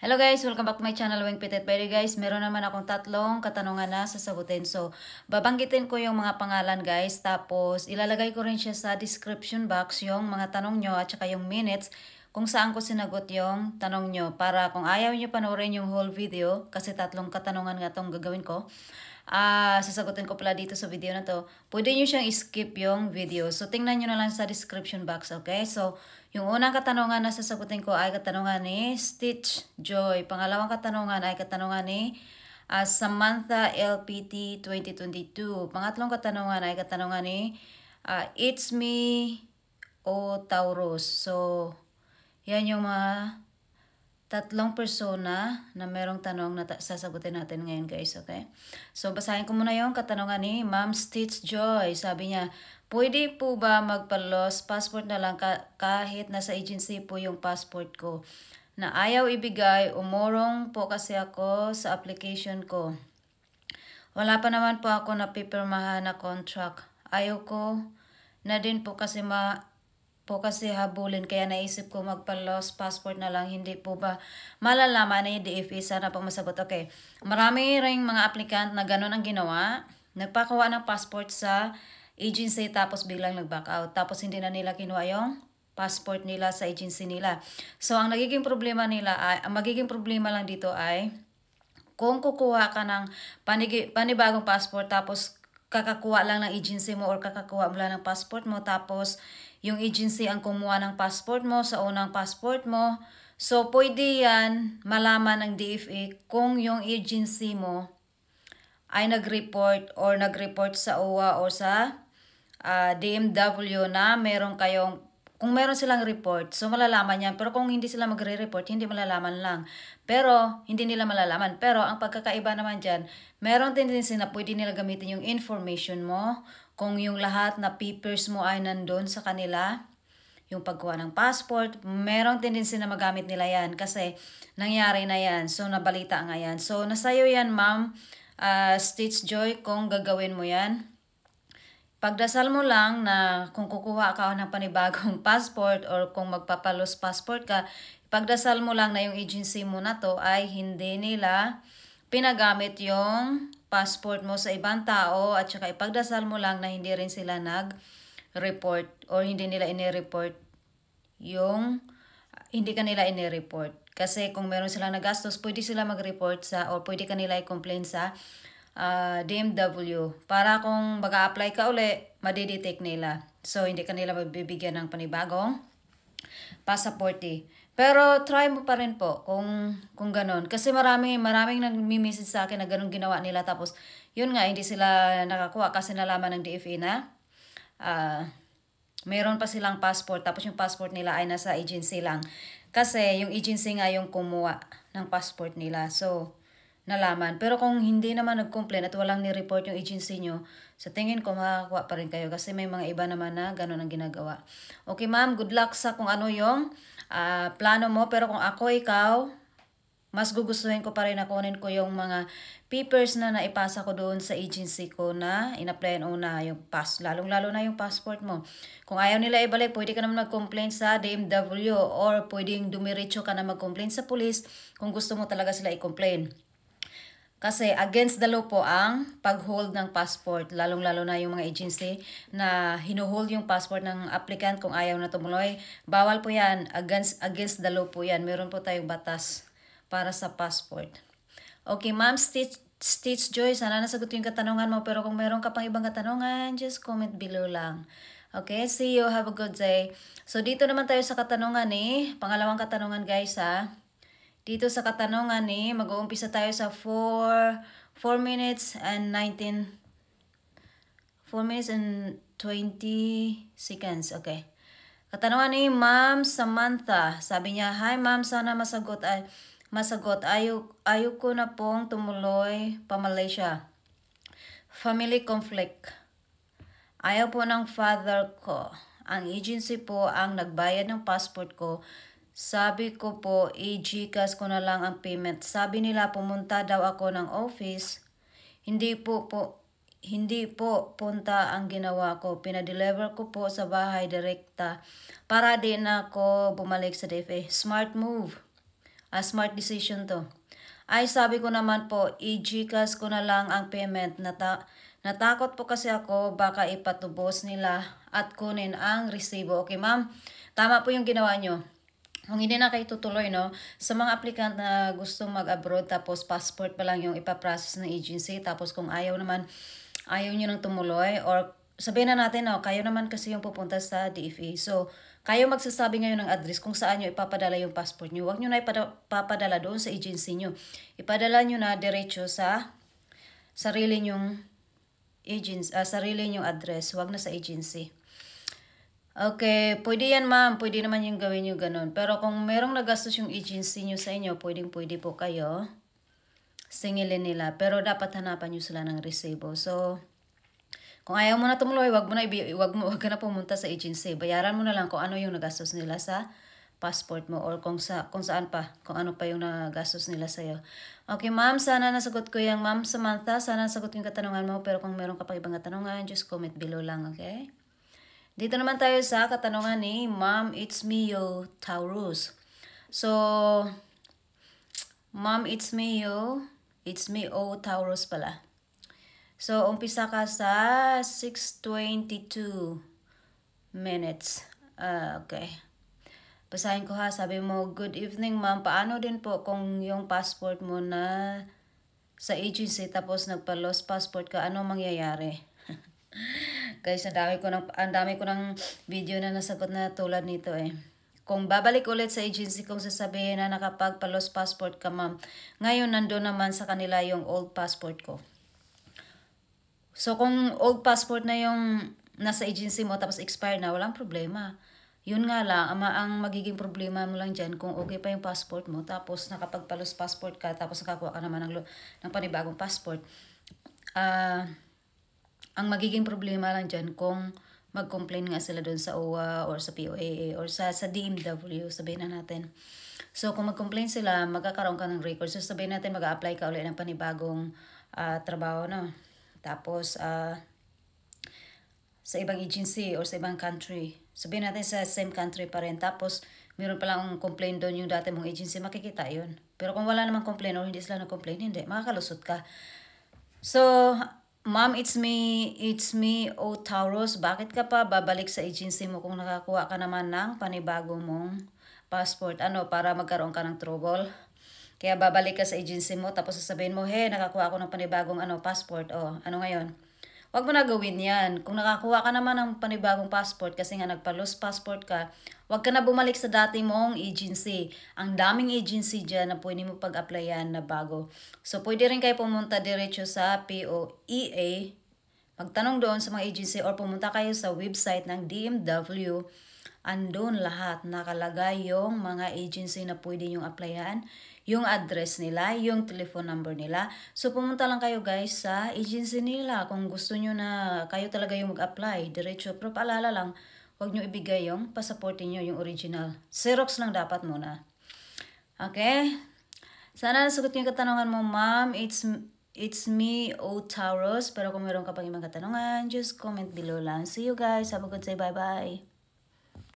Hello guys, welcome back to my channel, Weng Pitet. Pero guys, meron naman akong tatlong katanungan na sasagutin. So, babanggitin ko yung mga pangalan guys. Tapos, ilalagay ko rin siya sa description box yung mga tanong nyo at saka yung minutes kung saan ko sinagot yung tanong nyo. Para kung ayaw nyo panoorin yung whole video, kasi tatlong katanungan nga itong gagawin ko, sasagutin ko pala dito sa video na to, pwede nyo siyang skip yung video. So, tingnan nyo na lang sa description box, okay? So, yung unang katanungan na sasagutin ko ay katanungan ni Stitch Joy. Pangalawang katanungan ay katanungan ni Samantha LPT 2022. Pangatlong katanungan ay katanungan ni It's Me O Taurus. So, yan yung mga tatlong persona na merong tanong na sasagutin natin ngayon guys, okay? So, basahin ko muna yung katanungan ni Ma'am Stitch Joy. Sabi niya, pwede po ba magpa-lost passport na lang kahit nasa agency po yung passport ko? Na ayaw ibigay, umurong po kasi ako sa application ko. Wala pa naman po ako napipirmahan na contract. Ayaw ko na din po kasi habulin, kaya naisip ko magpa-lost passport na lang. Hindi po ba malalaman na yung DFE? Sana po masagot. Okay. Marami ring mga applicant na ganun ang ginawa. Nagpakuha ng passport sa agency tapos biglang nag-back out. Tapos hindi na nila kinuha yung passport nila sa agency nila. So, ang magiging problema lang dito ay kung kukuha ka ng panibagong passport tapos kakakuha lang ng agency mo or kakakuha mo lang ng passport mo tapos yung agency ang kumuha ng passport mo sa unang passport mo. So, pwede yan malaman ng DFA kung yung agency mo ay nag-report sa OWA o sa DMW na kung meron silang report, so malalaman yan. Pero kung hindi sila magre-report, hindi malalaman lang. Pero, hindi nila malalaman. Pero, ang pagkakaiba naman dyan, meron tendency na pwede nila gamitin yung information mo. Kung yung lahat na papers mo ay nandun sa kanila, yung pagkuha ng passport, merong tendency na magamit nila yan. Kasi, nangyari na yan. So, nabalita nga yan. So, nasayo yan, Ma'am Stitch Joy, kung gagawin mo yan. Pagdasal mo lang na kung kukuha ka ng panibagong passport or kung magpapalos passport ka, pagdasal mo lang na yung agency mo na to ay hindi nila pinagamit yung passport mo sa ibang tao at saka ipagdasal mo lang na hindi rin sila nag-report or hindi nila ini-report hindi ka nila ini-report. Kasi kung meron silang nagastos, pwede sila mag-report or pwede ka nila i-complain sa DMW para kung mag-a-apply ka uli, madidetect nila. So, hindi ka nila mabibigyan ng panibagong passport. Pero, try mo pa rin po kung ganon. Kasi maraming nagmi-message sa akin na ganon ginawa nila. Tapos, yun nga, hindi sila nakakuha kasi nalaman ng DFA na meron pa silang passport. Tapos, yung passport nila ay nasa agency lang. Kasi, yung agency nga yung kumuha ng passport nila. So, nalaman. Pero kung hindi naman nag-complain at walang ni-report yung agency nyo, sa tingin ko makakuha pa rin kayo kasi may mga iba naman na gano'n ang ginagawa. Okay ma'am, good luck sa kung ano yung plano mo. Pero kung ako ikaw, mas gugustuhin ko pa rin na kunin ko yung mga papers na naipasa ko doon sa agency ko na in-applyan una yung lalong-lalo na yung passport mo. Kung ayaw nila ibalik, pwede ka naman mag-complain sa DMW or pwedeng dumiretso ka na mag-complain sa police kung gusto mo talaga sila i-complain. Kasi against the law po ang pag-hold ng passport, lalong-lalo na yung mga agency na hinuhold yung passport ng applicant kung ayaw na tumuloy. Bawal po yan, against the law po yan. Meron po tayong batas para sa passport. Okay, Ma'am Stitch Joy, sana nasagot yung katanungan mo. Pero kung meron ka pang ibang katanungan, just comment below lang. Okay, see you. Have a good day. So, dito naman tayo sa katanungan pangalawang katanungan guys Dito sa katanungan mag-uumpisa tayo sa 4 minutes and 20 seconds. Okay. Katanungan ni Ma'am Samantha. Sabi niya, "Hi Ma'am, sana masagot. Ayaw ko na pong tumuloy pa Malaysia. Family conflict. Ayaw po ng father ko. Ang agency po ang nagbayad ng passport ko. Sabi ko po, i-GCash ko na lang ang payment. Sabi nila pumunta daw ako ng office. Hindi po punta ang ginawa ko. Pinadeliver ko po sa bahay direkta para din ako bumalik sa DFA. Smart move. Smart decision to. Ay, sabi ko naman po, i-GCash ko na lang ang payment. Natakot po kasi ako, baka ipatubos nila at kunin ang resibo. Okay, ma'am? Tama po yung ginawa nyo. Kung hindi na kayo tutuloy, no? Sa mga applicant na gusto mag-abroad, tapos passport pa lang yung ipaprocess ng agency, tapos kung ayaw naman, ayaw nyo nang tumuloy, or sabihin na natin, no, kayo naman kasi yung pupunta sa DFA. So, kayo magsasabi ngayon ng address kung saan nyo ipapadala yung passport nyo. Huwag nyo na ipapadala doon sa agency nyo. Ipadala nyo na diretso sa sarili nyong agency, sarili nyong address. Huwag na sa agency. Okay, pwede yan ma'am. Pwede naman yung gawin nyo ganun. Pero kung merong nagastos yung agency nyo sa inyo, pwede po kayo singilin nila. Pero dapat hanapan nyo sila ng resibo. So, kung ayaw mo na tumuloy, wag ka na pumunta sa agency. Bayaran mo na lang kung ano yung nagastos nila sa passport mo or kung saan pa, kung ano pa yung nagastos nila sa'yo. Okay, ma'am, sana nasagot ko yung ma'am Samantha. Sana nasagot yung katanungan mo. Pero kung meron ka pa ibang katanungan, just comment below lang, okay? Dito naman tayo sa katanungan ni Ma'am It's Mio Taurus. So, Ma'am It's Mio Taurus pala. So, umpisa ka sa 6:22 minutes. Okay. Basahin ko ha. Sabi mo, good evening ma'am. Paano din po kung yung passport mo na sa agency tapos nagpa-lost passport ka, ano mangyayari? Guys, ang dami ko ng video na nasagot na tulad nito eh. Kung babalik ulit sa agency, kung sasabihin na nakapag-lost passport ka ma'am, ngayon nandun naman sa kanila yung old passport ko. So, kung old passport na yung nasa agency mo tapos expired na, walang problema. Yun nga lang, ang magiging problema mo lang dyan kung okay pa yung passport mo tapos nakapagpalos passport ka tapos nakakuha ka naman ng panibagong passport. Ang magiging problema lang dyan kung mag-complain nga sila doon sa OWA or sa POAA or sa DMW, sabihin na natin. So, kung mag-complain sila, magkakaroon ka ng record. So, sabihin natin mag-a-apply ka ulit ng panibagong trabaho, no? Tapos, sa ibang agency or sa ibang country. Sabihin natin sa same country pa rin. Tapos, meron palang complain doon yung dati mong agency, makikita yun. Pero kung wala namang complain or hindi sila na-complain, hindi. Makakalusot ka. So, ma'am, it's me, O Taurus. Bakit ka pa babalik sa agency mo kung nakakuha ka naman ng panibago mong passport? Para magkaroon ka ng trouble? Kaya babalik ka sa agency mo, tapos sasabihin mo, hey, nakakuha ako ng panibagong passport. Ano ngayon? Huwag mo na gawin yan. Kung nakakuha ka naman ng panibagong passport kasi nga nagpa-lost passport ka, huwag ka na bumalik sa dati mong agency. Ang daming agency dyan na pwede mo pag-applyan na bago. So, pwede rin kayo pumunta diretso sa POEA, magtanong doon sa mga agency or pumunta kayo sa website ng DMW. Andun lahat nakalagay yung mga agency na pwede yung applyan, yung address nila, yung telephone number nila. So, pumunta lang kayo guys sa agency nila kung gusto nyo na kayo talaga yung mag-apply. Diretso. Pero paalala lang, huwag nyo ibigay yung passport nyo, yung original. Xerox lang dapat muna. Okay? Sana nasagot yung katanungan mo, ma'am. It's me, O Taurus. Pero kung meron ka pang ibang katanungan, just comment below lang. See you guys. Have a good day. Bye-bye.